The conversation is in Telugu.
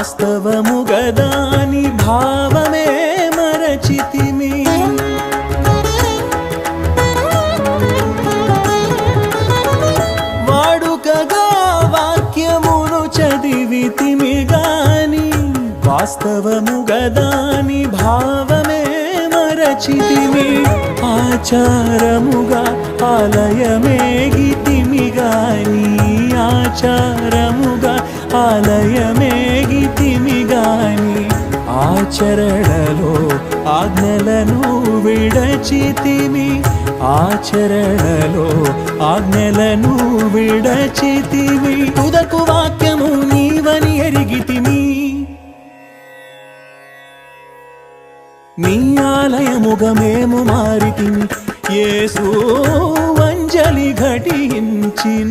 వాస్తవము గదాని భావమే మరచితిమి వాడుకగా వాక్యమును చదివితిమి గాని వాస్తవము గదాని భావమే మరచితిమి ఆచారముగా ఆలయమేగితిమి గాని ఆచారముగా ఆలయమేగితిమి గాని ఆచరణలో ఆజ్ఞలను విడచితిమి ఆచరణలో ఆజ్ఞలను విడచితిమి తుదకు వాక్యము నీవని ఎరిగితిమి నీ ఆలయముగా మేము మారితిమి యేసు అంజలి ఘటించినాము